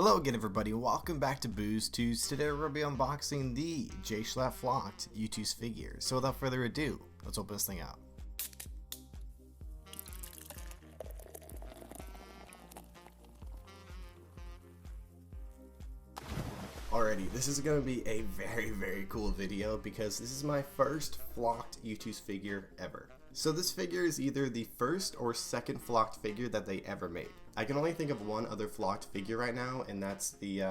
Hello again everybody, welcome back to Boozetooz. Today we'll be unboxing the JSchlatt Flocked Youtooz figure. So without further ado, let's open this thing out. Alrighty, this is going to be a very cool video because this is my first Flocked Youtooz figure ever. So this figure is either the first or second Flocked figure that they ever made. I can only think of one other Flocked figure right now, and that's the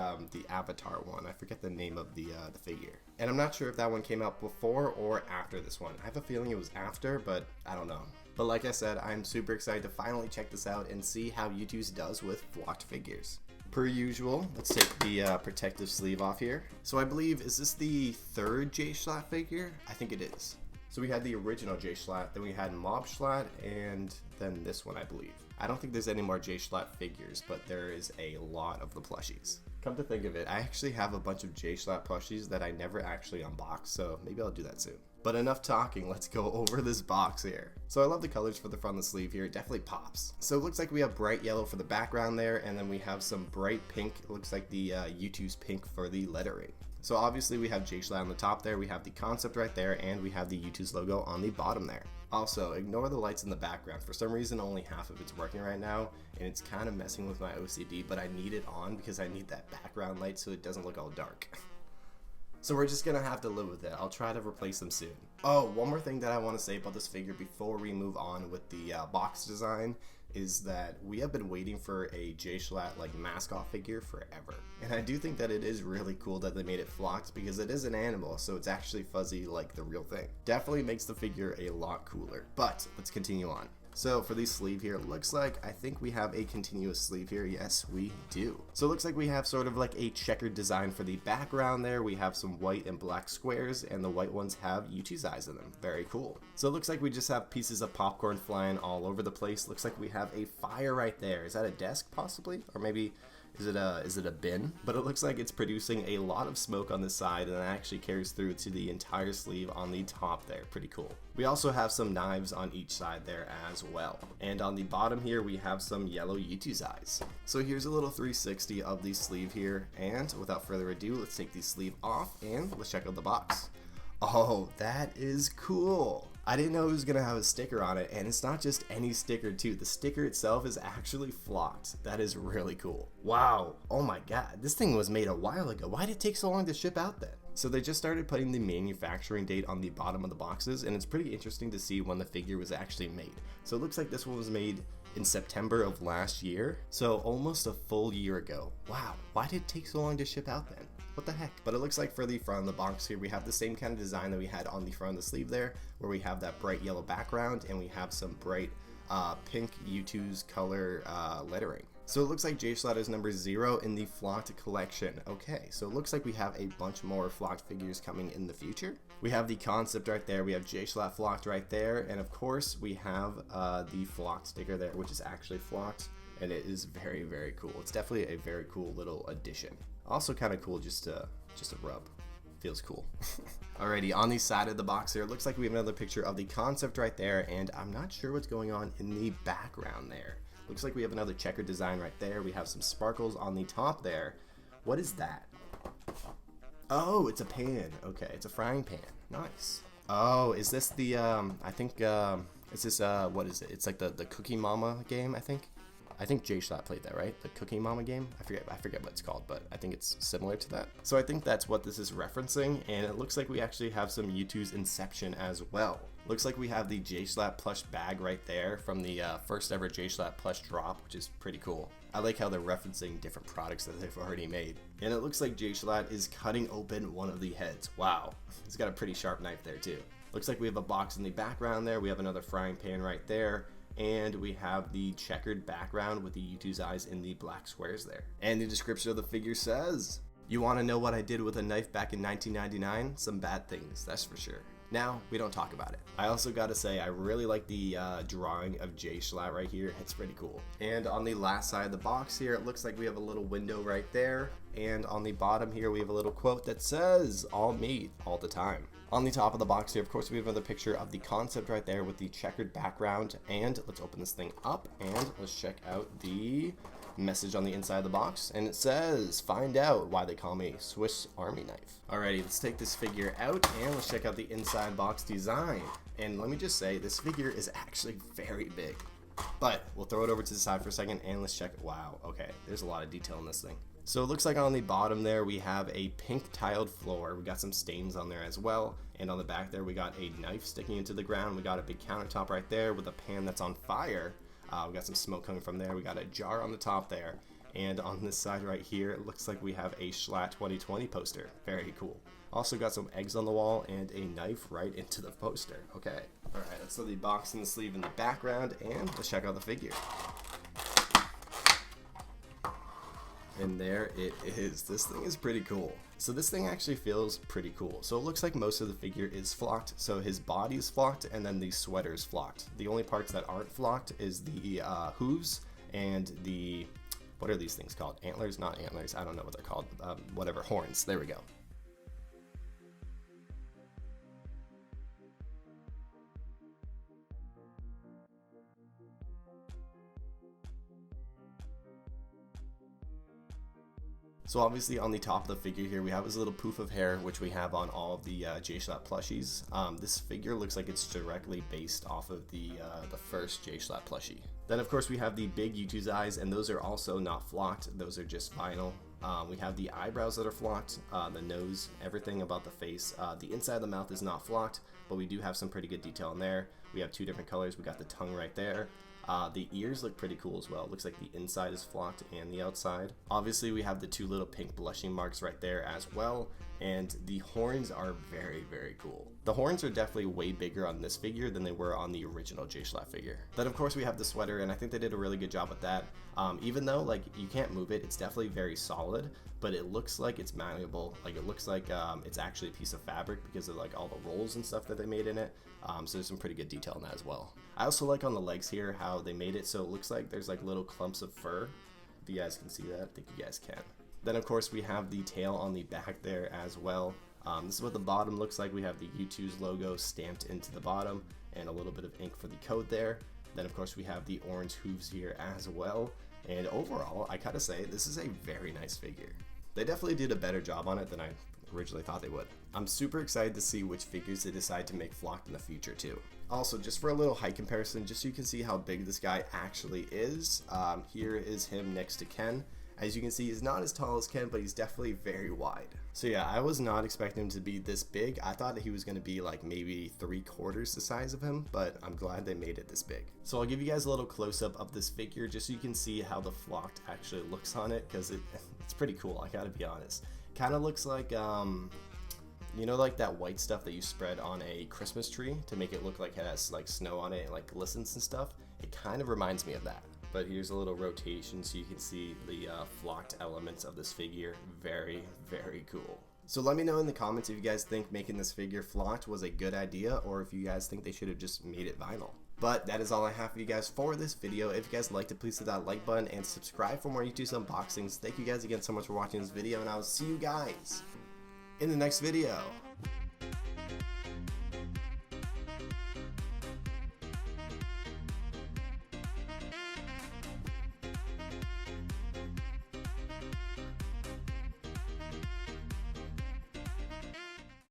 Avatar one. I forget the name of the figure. And I'm not sure if that one came out before or after this one. I have a feeling it was after, but I don't know. But like I said, I'm super excited to finally check this out and see how Youtooz does with Flocked figures. Per usual, let's take the protective sleeve off here. So I believe, is this the third JSchlatt figure? I think it is. So we had the original JSchlatt, then we had MobSchlatt, and then this one I believe. I don't think there's any more JSchlatt figures, but there is a lot of the plushies. Come to think of it, I actually have a bunch of JSchlatt plushies that I never actually unboxed, so maybe I'll do that soon. But enough talking, let's go over this box here. So I love the colors for the front of the sleeve here, it definitely pops. So it looks like we have bright yellow for the background there, and then we have some bright pink, it looks like the Youtooz pink for the lettering. So obviously we have JSchlatt on the top there, we have the concept right there, and we have the Youtooz logo on the bottom there. Also, ignore the lights in the background. For some reason, only half of it's working right now, and it's kind of messing with my OCD, but I need it on because I need that background light so it doesn't look all dark. So we're just gonna have to live with it. I'll try to replace them soon. Oh, one more thing that I want to say about this figure before we move on with the box design is that we have been waiting for a JSchlatt like mascot figure forever. And I do think that it is really cool that they made it flocked because it is an animal, so it's actually fuzzy like the real thing. Definitely makes the figure a lot cooler. But let's continue on. So for the sleeve here, it looks like I think we have a continuous sleeve here. Yes, we do. So it looks like we have sort of like a checkered design for the background there. We have some white and black squares, and the white ones have Youtooz eyes in them. Very cool. So it looks like we just have pieces of popcorn flying all over the place. Looks like we have a fire right there. Is that a desk possibly? Or maybe is it a bin? But it looks like it's producing a lot of smoke on this side, and it actually carries through to the entire sleeve on the top there. Pretty cool. We also have some knives on each side there as well. And on the bottom here, we have some yellow Youtooz eyes. So here's a little 360 of the sleeve here, and without further ado, let's take the sleeve off and let's check out the box. Oh, that is cool. I didn't know it was gonna have a sticker on it, and it's not just any sticker too. The sticker itself is actually flocked. That is really cool. Wow. Oh my god, this thing was made a while ago. Why did it take so long to ship out then? So they just started putting the manufacturing date on the bottom of the boxes, and it's pretty interesting to see when the figure was actually made. So it looks like this one was made in September of last year, so almost a full year ago. Wow, why did it take so long to ship out then? What the heck? But it looks like for the front of the box here, we have the same kind of design that we had on the front of the sleeve there, where we have that bright yellow background and we have some bright pink Youtooz color lettering. So it looks like JSchlatt is number 0 in the Flocked collection. Okay, so it looks like we have a bunch more Flocked figures coming in the future. We have the concept right there, we have JSchlatt Flocked right there, and of course we have the Flocked sticker there, which is actually flocked, and it is very cool. It's definitely a very cool little addition. Also kind of cool just to rub. Feels cool. Alrighty, on the side of the box here, it looks like we have another picture of the concept right there, and I'm not sure what's going on in the background there. Looks like we have another checkered design right there. We have some sparkles on the top there. What is that? Oh, it's a pan. Okay, it's a frying pan. Nice. Oh, is this the, I think, is this, what is it? It's like the Cookie Mama game, I think. I think JSchlatt played that, right? The Cookie Mama game? I forget what it's called, but I think it's similar to that. So I think that's what this is referencing, and it looks like we actually have some Youtooz Inception as well. Looks like we have the JSchlatt plush bag right there from the first ever JSchlatt plush drop, which is pretty cool. I like how they're referencing different products that they've already made. And it looks like JSchlatt is cutting open one of the heads. Wow, he's got a pretty sharp knife there too. Looks like we have a box in the background there. We have another frying pan right there. And we have the checkered background with the Youtooz eyes in the black squares there. And the description of the figure says, "You want to know what I did with a knife back in 1999? Some bad things, that's for sure." Now, we don't talk about it. I also gotta say, I really like the drawing of JSchlatt right here. It's pretty cool. And on the last side of the box here, it looks like we have a little window right there. And on the bottom here, we have a little quote that says, "All me, all the time." On the top of the box here, of course, we have another picture of the concept right there with the checkered background. And let's open this thing up and let's check out the message on the inside of the box, and it says, "Find out why they call me Swiss Army knife." Alrighty, let's take this figure out and let's check out the inside box design. And let me just say, this figure is actually very big. But we'll throw it over to the side for a second and let's check it. Wow, okay, there's a lot of detail in this thing. So it looks like on the bottom there we have a pink tiled floor. We got some stains on there as well. And on the back there we got a knife sticking into the ground. We got a big countertop right there with a pan that's on fire. We got some smoke coming from there. We got a jar on the top there. And on this side right here, it looks like we have a JSchlatt 2020 poster. Very cool. Also got some eggs on the wall and a knife right into the poster. Okay. Alright, let's throw the box and the sleeve in the background and let's check out the figure. And there it is. This thing is pretty cool. So this thing actually feels pretty cool. So it looks like most of the figure is flocked. So his body is flocked and then the sweater is flocked. The only parts that aren't flocked is the hooves and the, what are these things called? Antlers? Not antlers. I don't know what they're called. Whatever, horns. There we go. So obviously on the top of the figure here we have his little poof of hair, which we have on all of the JSchlatt plushies. This figure looks like it's directly based off of the first JSchlatt plushie. Then of course we have the big Youtooz eyes, and those are also not flocked, those are just vinyl. We have the eyebrows that are flocked, the nose, everything about the face. The inside of the mouth is not flocked, but we do have some pretty good detail in there. We have two different colors. We got the tongue right there. The ears look pretty cool as well. It looks like the inside is flocked and the outside. Obviously we have the two little pink blushing marks right there as well, and the horns are very, very cool. The horns are definitely way bigger on this figure than they were on the original JSchlatt figure. Then of course we have the sweater, and I think they did a really good job with that. Even though like you can't move it, it's definitely very solid, but it looks like it's malleable. Like it looks like it's actually a piece of fabric because of like all the rolls and stuff that they made in it. So there's some pretty good detail in that as well. I also like on the legs here how they made it so it looks like there's like little clumps of fur. If you guys can see that, I think you guys can. Then of course we have the tail on the back there as well. This is what the bottom looks like. We have the Youtooz logo stamped into the bottom and a little bit of ink for the code there. Then of course we have the orange hooves here as well. And overall, I gotta say, this is a very nice figure. They definitely did a better job on it than I originally thought they would. I'm super excited to see which figures they decide to make flocked in the future too. Also, just for a little height comparison, just so you can see how big this guy actually is, here is him next to Ken. As you can see, he's not as tall as Ken, but he's definitely very wide. So yeah, I was not expecting him to be this big. I thought that he was going to be like maybe 3/4 the size of him, but I'm glad they made it this big. So I'll give you guys a little close-up of this figure just so you can see how the flocked actually looks on it, because it's pretty cool, I gotta be honest. Kind of looks like, you know, like that white stuff that you spread on a Christmas tree to make it look like it has like snow on it and like glistens and stuff. It kind of reminds me of that. But here's a little rotation so you can see the flocked elements of this figure. Very, very cool. So let me know in the comments if you guys think making this figure flocked was a good idea, or if you guys think they should have just made it vinyl. But that is all I have for you guys for this video. If you guys liked it, please hit that like button and subscribe for more Youtooz unboxings. Thank you guys again so much for watching this video, and I will see you guys in the next video.